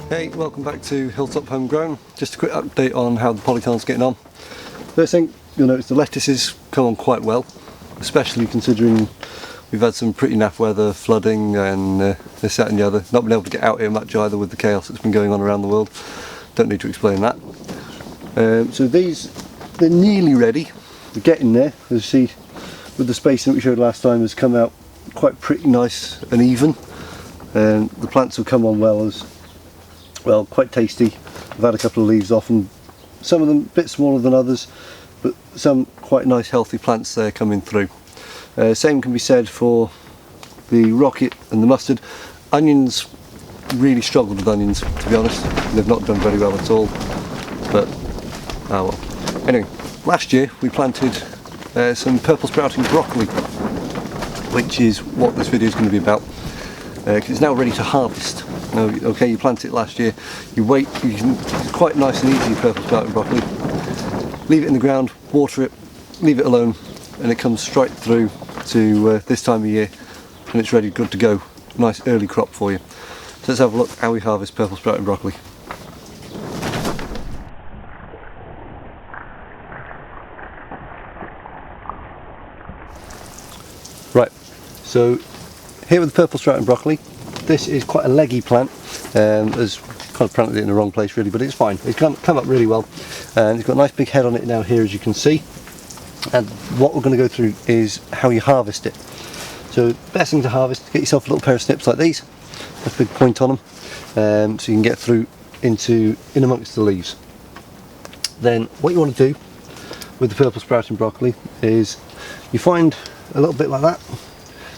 Hey, welcome back to Hilltop HomeGrown. Just a quick update on how the polytunnel's getting on. First thing you'll notice, the lettuces come on quite well, especially considering we've had some pretty naff weather, flooding and this, that and the other. Not been able to get out here much either with the chaos that's been going on around the world. Don't need to explain that. So these, they're nearly ready. They're getting there. As you see, with the spacing that we showed last time has come out quite pretty nice and even. The plants will come on well, quite tasty. I've had a couple of leaves off, and some of them a bit smaller than others, but some quite nice healthy plants there coming through. Same can be said for the rocket and the mustard. Onions, really struggled with onions, to be honest. They've not done very well at all, but oh well. Anyway, last year we planted some purple sprouting broccoli, which is what this video is going to be about, because it's now ready to harvest. Now, okay, you plant it last year, you wait, it's quite nice and easy, purple sprouting broccoli. Leave it in the ground, water it, leave it alone, and it comes straight through to this time of year, and it's ready, good to go. Nice early crop for you. So let's have a look how we harvest purple sprouting broccoli. Right, so here with the purple sprouting broccoli, this is quite a leggy plant. There's kind of planted it in the wrong place really, but it's fine. It's come up really well, and it's got a nice big head on it now here, as you can see. And what we're going to go through is how you harvest it. So best thing to harvest, get yourself a little pair of snips like these. That's a big point on them, so you can get through in amongst the leaves. Then what you want to do with the purple sprouting broccoli is you find a little bit like that.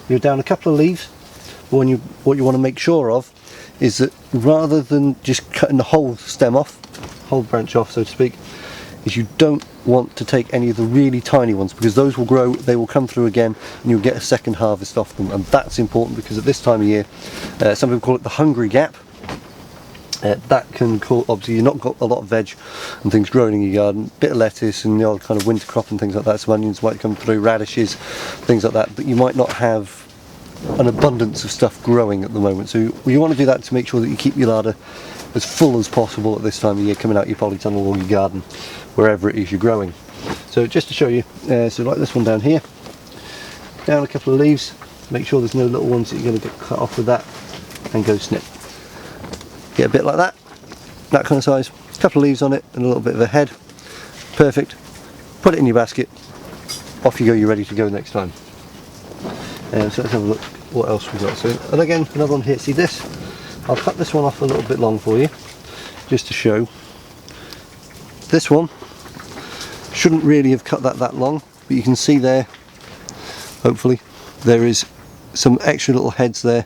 You're down a couple of leaves. What you want to make sure of is that rather than just cutting the whole stem off, whole branch off so to speak, is you don't want to take any of the really tiny ones, because those will grow, they will come through again, and you'll get a second harvest off them. And that's important because at this time of year, some people call it the hungry gap. That can cause, obviously you've not got a lot of veg and things growing in your garden, bit of lettuce and the old kind of winter crop and things like that, some onions might come through, radishes, things like that, but you might not have an abundance of stuff growing at the moment. So you want to do that to make sure that you keep your larder as full as possible at this time of year, coming out your polytunnel or your garden, wherever it is you're growing. So just to show you, so like this one down here, down a couple of leaves, make sure there's no little ones that you're going to get cut off with that, and go snip. Get a bit like that kind of size, a couple of leaves on it and a little bit of a head, perfect. Put it in your basket, off you go, you're ready to go next time. So let's have a look what else we've got. So, and again, another one here, see this? I'll cut this one off a little bit long for you, just to show. This one shouldn't really have cut that long, but you can see there, hopefully, there is some extra little heads there.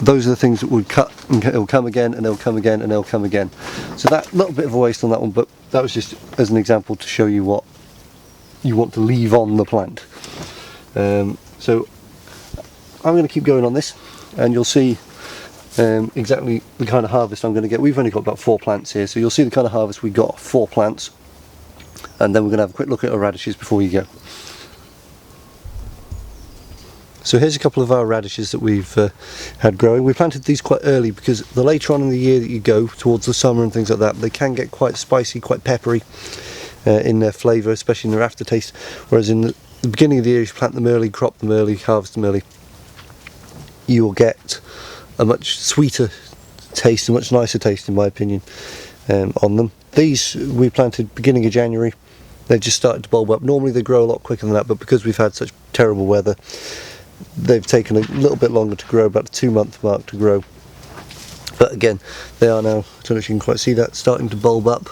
Those are the things that would cut, and it'll come again, and they'll come again, and they'll come again. So that little bit of a waste on that one, but that was just as an example to show you what you want to leave on the plant. So I'm going to keep going on this, and you'll see exactly the kind of harvest I'm going to get. We've only got about 4 plants here, so you'll see the kind of harvest we got, 4 plants, and then we're going to have a quick look at our radishes before you go. So here's a couple of our radishes that we've had growing. We planted these quite early because the later on in the year that you go, towards the summer and things like that, they can get quite spicy, quite peppery in their flavour, especially in their aftertaste, whereas in the beginning of the year, if you plant them early, crop them early, harvest them early, you will get a much sweeter taste, a much nicer taste in my opinion, on them. These we planted beginning of January. They've just started to bulb up. Normally they grow a lot quicker than that, but because we've had such terrible weather, they've taken a little bit longer to grow, about the 2-month mark to grow. But again, they are now, I don't know if you can quite see that, starting to bulb up.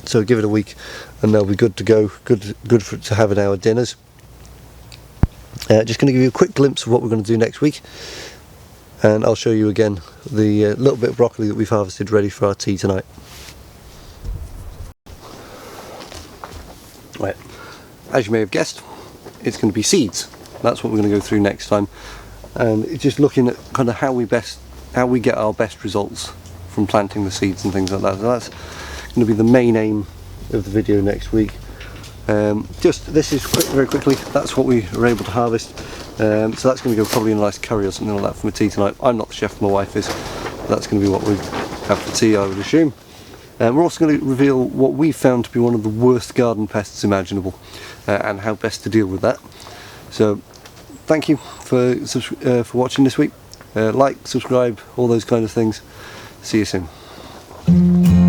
So give it a week and they'll be good to go, good to have in our dinners. Just going to give you a quick glimpse of what we're going to do next week, and I'll show you again the little bit of broccoli that we've harvested ready for our tea tonight. Right, as you may have guessed, it's going to be seeds. That's what we're going to go through next time, and it's just looking at kind of how we get our best results from planting the seeds and things like that. So that's going to be the main aim of the video next week. This is very quickly, that's what we were able to harvest. So that's going to go probably in a nice curry or something like that for my tea tonight. I'm not the chef, my wife is. That's going to be what we have for tea, I would assume. We're also going to reveal what we found to be one of the worst garden pests imaginable, and how best to deal with that. So thank you for watching this week. Like, subscribe, all those kind of things. See you soon.